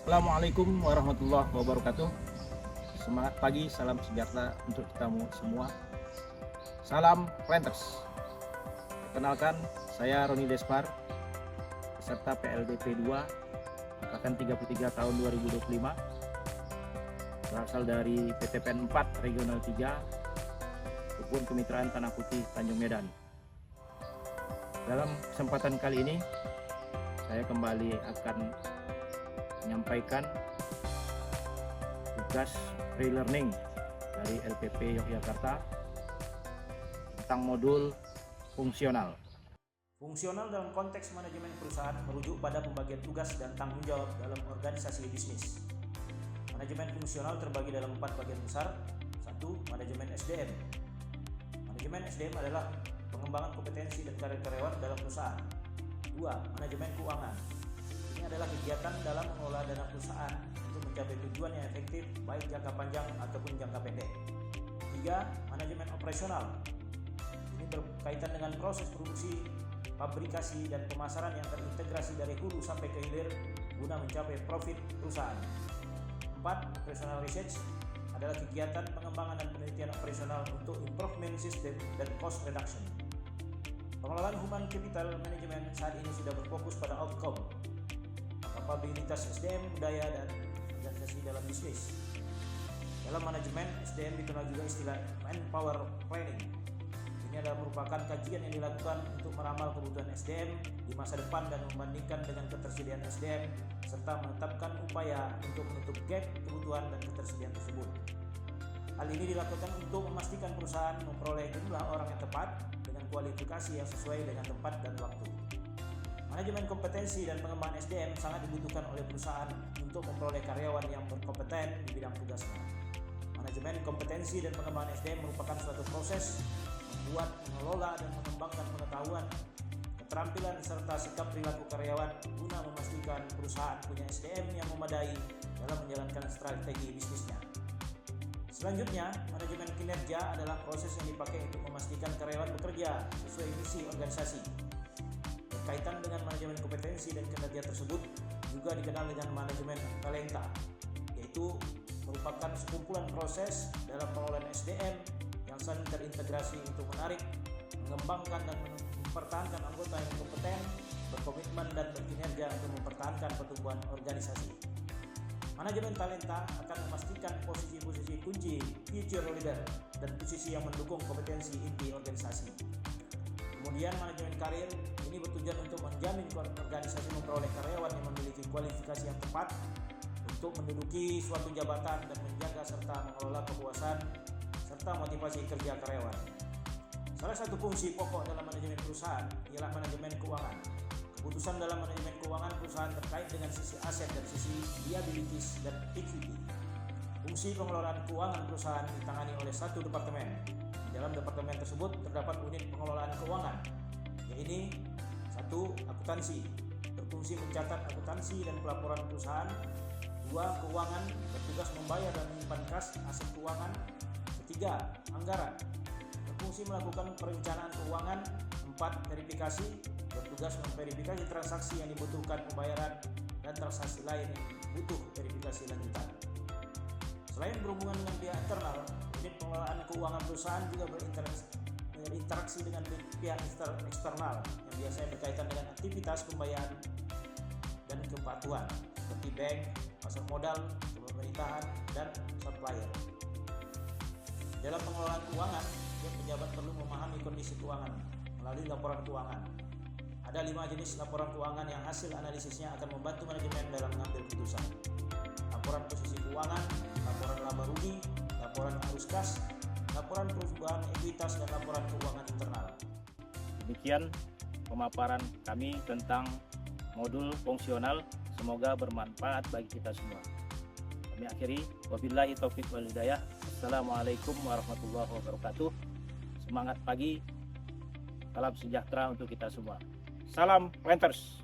Assalamualaikum warahmatullahi wabarakatuh. Semangat pagi, salam sejahtera untuk kita semua. Salam Planters. Perkenalkan, saya Roni Despar, peserta PLDP 2, angkatan 33 tahun 2025, berasal dari PTPN 4 Regional 3, Kebun Kemitraan Tanah Putih Tanjung Medan. Dalam kesempatan kali ini, saya kembali akan menyampaikan tugas relearning dari LPP Yogyakarta tentang modul fungsional. Fungsional dalam konteks manajemen perusahaan merujuk pada pembagian tugas dan tanggung jawab dalam organisasi bisnis. Manajemen fungsional terbagi dalam 4 bagian besar. 1. Manajemen SDM. Manajemen SDM adalah pengembangan kompetensi dan karir karyawan dalam perusahaan. 2. Manajemen keuangan. Ini adalah kegiatan dalam mengelola dana perusahaan untuk mencapai tujuan yang efektif baik jangka panjang ataupun jangka pendek. 3. Manajemen operasional. Ini berkaitan dengan proses produksi, fabrikasi, dan pemasaran yang terintegrasi dari hulu sampai ke hilir guna mencapai profit perusahaan. 4. Operational research adalah kegiatan pengembangan dan penelitian operasional untuk improvement system dan cost reduction. Pengelolaan human capital management saat ini sudah berfokus pada outcome, kapabilitas SDM, budaya, dan organisasi dalam bisnis. Dalam manajemen SDM dikenal juga istilah manpower planning. Ini adalah merupakan kajian yang dilakukan untuk meramal kebutuhan SDM di masa depan dan membandingkan dengan ketersediaan SDM serta menetapkan upaya untuk menutup gap kebutuhan dan ketersediaan tersebut. Hal ini dilakukan untuk memastikan perusahaan memperoleh jumlah orang yang tepat dengan kualifikasi yang sesuai dengan tempat dan waktu. Manajemen kompetensi dan pengembangan SDM sangat dibutuhkan oleh perusahaan untuk memperoleh karyawan yang berkompeten di bidang tugasnya. Manajemen kompetensi dan pengembangan SDM merupakan suatu proses membuat, mengelola, dan mengembangkan pengetahuan, keterampilan, serta sikap perilaku karyawan guna memastikan perusahaan punya SDM yang memadai dalam menjalankan strategi bisnisnya. Selanjutnya, manajemen kinerja adalah proses yang dipakai untuk memastikan karyawan bekerja sesuai misi organisasi. Berkaitan dengan manajemen kompetensi dan kinerja tersebut juga dikenal dengan manajemen talenta, yaitu merupakan sekumpulan proses dalam pengelolaan SDM yang saling terintegrasi untuk menarik, mengembangkan, dan mempertahankan anggota yang kompeten, berkomitmen, dan berkinerja untuk mempertahankan pertumbuhan organisasi. Manajemen talenta akan memastikan posisi-posisi kunci future leader dan posisi yang mendukung kompetensi inti organisasi. Kemudian manajemen karir ini bertujuan untuk menjamin organisasi memperoleh karyawan yang memiliki kualifikasi yang tepat untuk menduduki suatu jabatan dan menjaga serta mengelola kepuasan serta motivasi kerja karyawan. Salah satu fungsi pokok dalam manajemen perusahaan ialah manajemen keuangan. Keputusan dalam manajemen keuangan perusahaan terkait dengan sisi aset dan sisi liabilities dan equity. Fungsi pengelolaan keuangan perusahaan ditangani oleh satu departemen. Di dalam departemen tersebut terdapat unit pengelolaan keuangan, yaitu 1. Akuntansi, berfungsi mencatat akuntansi dan pelaporan perusahaan. 2. Keuangan, bertugas membayar dan menyimpan kas aset keuangan. 3. Anggaran, berfungsi melakukan perencanaan keuangan. 4. Verifikasi, bertugas memverifikasi transaksi yang dibutuhkan pembayaran dan transaksi lain yang butuh verifikasi lanjutan. Selain berhubungan dengan pihak internal, unit pengelolaan keuangan perusahaan juga berinteraksi dengan pihak eksternal yang biasanya berkaitan dengan aktivitas pembayaran dan kepatuhan seperti bank, pasar modal, pemerintahan, dan supplier. Dalam pengelolaan keuangan, setiap pejabat perlu memahami kondisi keuangan melalui laporan keuangan. Ada 5 jenis laporan keuangan yang hasil analisisnya akan membantu manajemen dalam mengambil keputusan. Laporan posisi keuangan, laporan laba rugi, laporan arus kas, laporan perubahan ekuitas, dan laporan keuangan internal. Demikian pemaparan kami tentang modul fungsional, semoga bermanfaat bagi kita semua. Kami akhiri, wabillahi taufiq wal hidayah. Assalamualaikum warahmatullahi wabarakatuh. Semangat pagi, salam sejahtera untuk kita semua. Salam Planters.